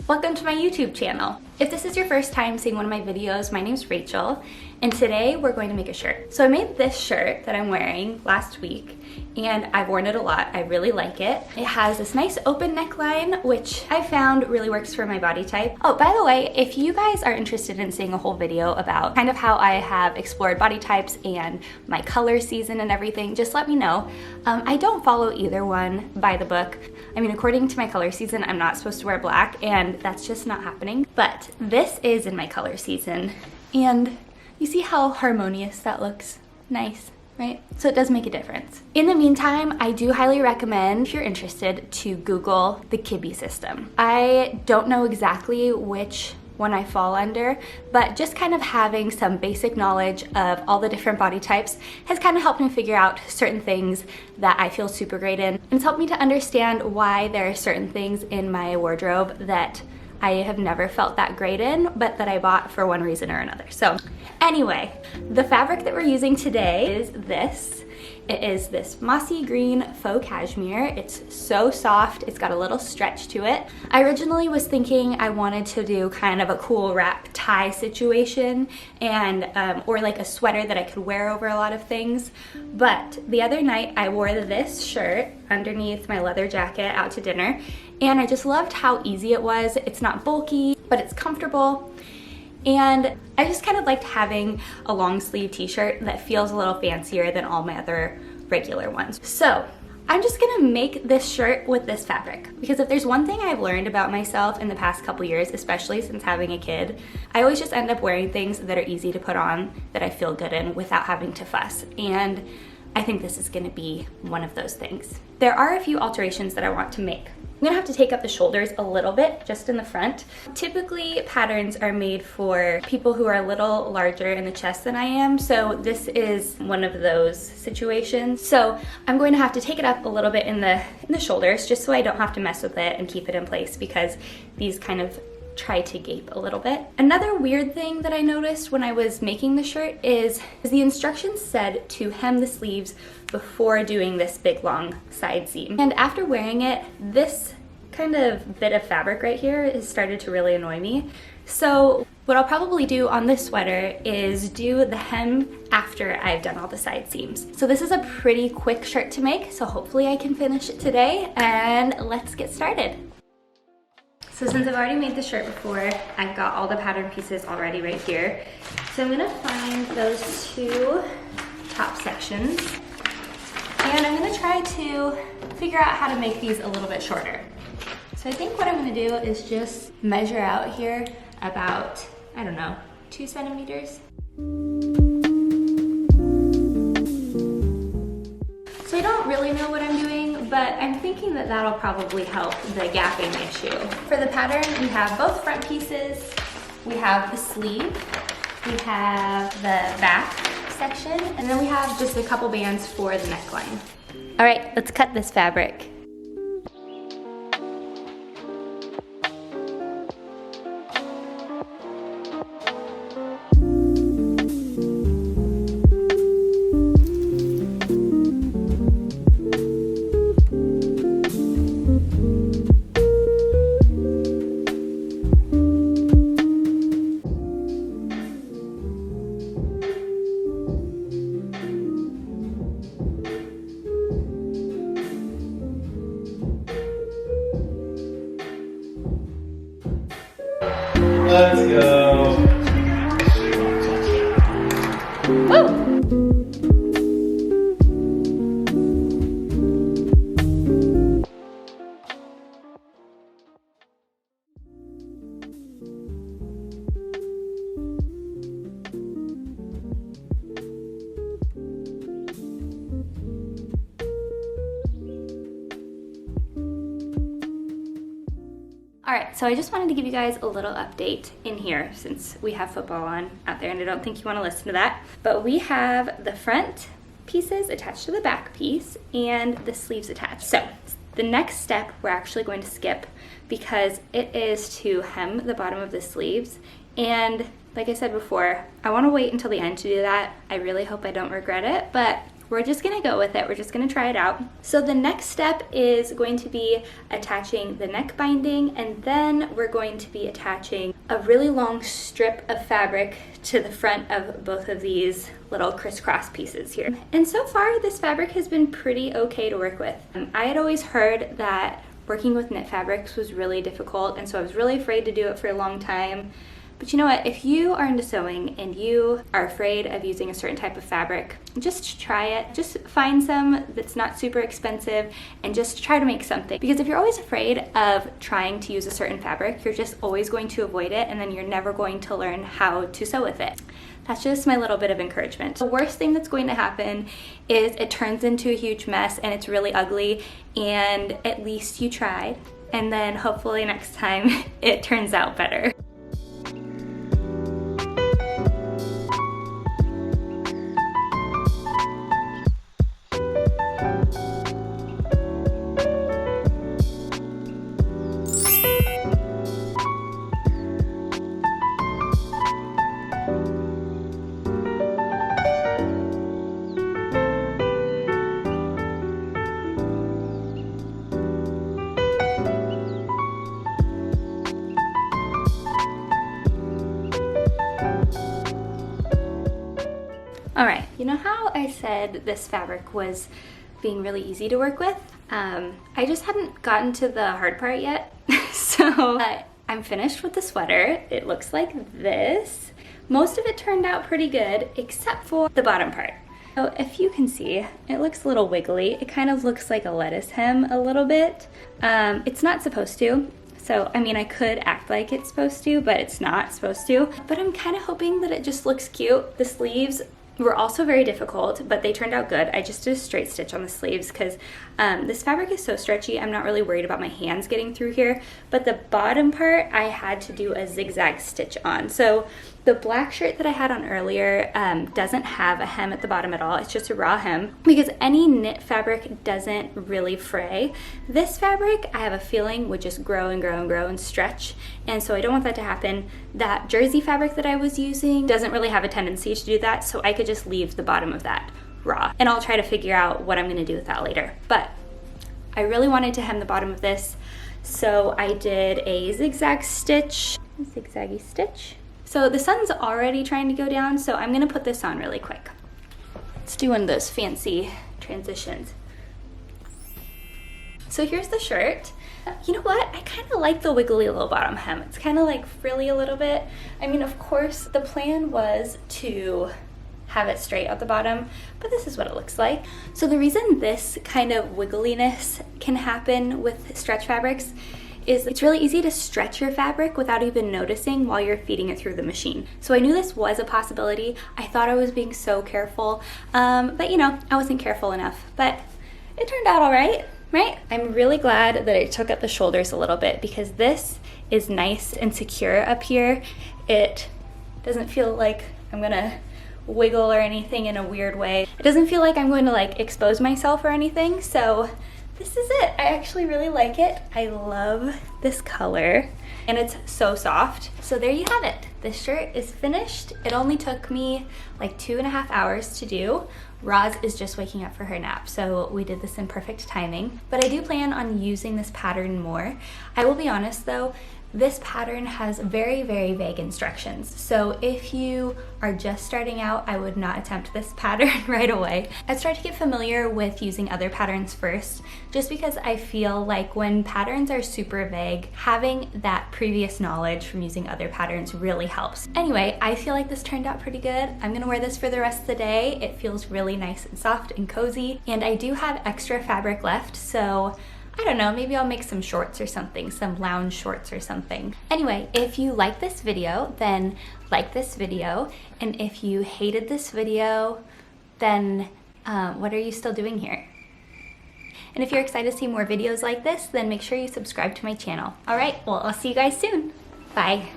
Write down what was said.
Welcome to my YouTube channel. If this is your first time seeing one of my videos, my name's Rachel, and today we're going to make a shirt. So I made this shirt that I'm wearing last week, and I've worn it a lot. I really like it. It has this nice open neckline, which I found really works for my body type. Oh, by the way, if you guys are interested in seeing a whole video about kind of how I have explored body types and my color season and everything, just let me know. I don't follow either one by the book. I mean, according to my color season, I'm not supposed to wear black, and that's just not happening. But this is in my color season, and you see how harmonious that looks? Nice, right? So it does make a difference. In the meantime, I do highly recommend, if you're interested, to Google the Kibbe system. I don't know exactly which one I fall under, but just kind of having some basic knowledge of all the different body types has kind of helped me figure out certain things that I feel super great in. And it's helped me to understand why there are certain things in my wardrobe that I have never felt that great in, but that I bought for one reason or another. So anyway, the fabric that we're using today is this. It is this mossy green faux cashmere. It's so soft, it's got a little stretch to it. I originally was thinking I wanted to do kind of a cool wrap tie situation and or like a sweater that I could wear over a lot of things. But the other night I wore this shirt underneath my leather jacket out to dinner, and I just loved how easy it was. It's not bulky, but it's comfortable. And I just kind of liked having a long sleeve t-shirt that feels a little fancier than all my other regular ones. So I'm just gonna make this shirt with this fabric, because if there's one thing I've learned about myself in the past couple years, especially since having a kid, I always just end up wearing things that are easy to put on, that I feel good in without having to fuss. And I think this is gonna be one of those things. There are a few alterations that I want to make. I'm gonna have to take up the shoulders a little bit, just in the front. Typically, patterns are made for people who are a little larger in the chest than I am, so this is one of those situations. So I'm going to have to take it up a little bit in the shoulders, just so I don't have to mess with it and keep it in place, because these kind of try to gape a little bit. Another weird thing that I noticed when I was making the shirt is the instructions said to hem the sleeves before doing this big long side seam. And after wearing it, this kind of bit of fabric right here has started to really annoy me. So what I'll probably do on this sweater is do the hem after I've done all the side seams. So this is a pretty quick shirt to make, so hopefully I can finish it today, and let's get started. So since I've already made the shirt before, I've got all the pattern pieces already right here. So I'm gonna find those two top sections, and I'm gonna try to figure out how to make these a little bit shorter. So I think what I'm gonna do is just measure out here about, I don't know, 2 centimeters. So I don't really know what I'm doing, but I'm thinking that that'll probably help the gapping issue. For the pattern, we have both front pieces, we have the sleeve, we have the back section, and then we have just a couple bands for the neckline. All right, let's cut this fabric. Let's go. Woo! All right, so I just wanted to give you guys a little update in here since we have football on out there, and I don't think you want to listen to that. But we have the front pieces attached to the back piece and the sleeves attached. So the next step we're actually going to skip because it is to hem the bottom of the sleeves. And like I said before, I want to wait until the end to do that. I really hope I don't regret it, but we're just gonna go with it. We're just gonna try it out. So the next step is going to be attaching the neck binding, and then we're going to be attaching a really long strip of fabric to the front of both of these little crisscross pieces here. And so far, this fabric has been pretty okay to work with. I had always heard that working with knit fabrics was really difficult, and so I was really afraid to do it for a long time. But you know what, if you are into sewing and you are afraid of using a certain type of fabric, just try it. Just find some that's not super expensive and just try to make something. Because if you're always afraid of trying to use a certain fabric, you're just always going to avoid it, and then you're never going to learn how to sew with it. That's just my little bit of encouragement. The worst thing that's going to happen is it turns into a huge mess and it's really ugly, and at least you tried. And then hopefully next time it turns out better. All right, you know how I said this fabric was being really easy to work with? I just hadn't gotten to the hard part yet. So I'm finished with the sweater. It looks like this. Most of it turned out pretty good, except for the bottom part. So if you can see, it looks a little wiggly. It kind of looks like a lettuce hem a little bit. It's not supposed to. So, I mean, I could act like it's supposed to, but it's not supposed to. But I'm kind of hoping that it just looks cute. The sleeves were also very difficult, but they turned out good. I just did a straight stitch on the sleeves because this fabric is so stretchy. I'm not really worried about my hands getting through here, but the bottom part I had to do a zigzag stitch on. So the black shirt that I had on earlier doesn't have a hem at the bottom at all. It's just a raw hem because any knit fabric doesn't really fray. This fabric, I have a feeling, would just grow and grow and grow and stretch, and so I don't want that to happen. That jersey fabric that I was using doesn't really have a tendency to do that, so I could just leave the bottom of that raw, and I'll try to figure out what I'm going to do with that later. But I really wanted to hem the bottom of this, so I did a zigzaggy stitch. So the sun's already trying to go down, so I'm going to put this on really quick. Let's do one of those fancy transitions. So here's the shirt. You know what? I kind of like the wiggly little bottom hem. It's kind of like frilly a little bit. I mean, of course, the plan was to have it straight at the bottom, but this is what it looks like. So the reason this kind of wiggliness can happen with stretch fabrics is it's really easy to stretch your fabric without even noticing while you're feeding it through the machine. So I knew this was a possibility. I thought I was being so careful, but you know, I wasn't careful enough, but it turned out all right? I'm really glad that I took up the shoulders a little bit because this is nice and secure up here. It doesn't feel like I'm gonna wiggle or anything in a weird way. It doesn't feel like I'm going to like expose myself or anything, so this is it. I actually really like it. I love this color and it's so soft. So there you have it. This shirt is finished. It only took me like 2.5 hours to do. Roz is just waking up for her nap, so we did this in perfect timing. But I do plan on using this pattern more. I will be honest though, this pattern has very, very vague instructions. So if you are just starting out, I would not attempt this pattern right away. I'd start to get familiar with using other patterns first, just because I feel like when patterns are super vague, having that previous knowledge from using other patterns really helps. Anyway, I feel like this turned out pretty good. I'm gonna wear this for the rest of the day. It feels really nice and soft and cozy, and I do have extra fabric left, so I don't know, maybe I'll make some shorts or something, some lounge shorts or something. Anyway, if you like this video, then like this video. And if you hated this video, then what are you still doing here? And if you're excited to see more videos like this, then make sure you subscribe to my channel. All right, well, I'll see you guys soon. Bye.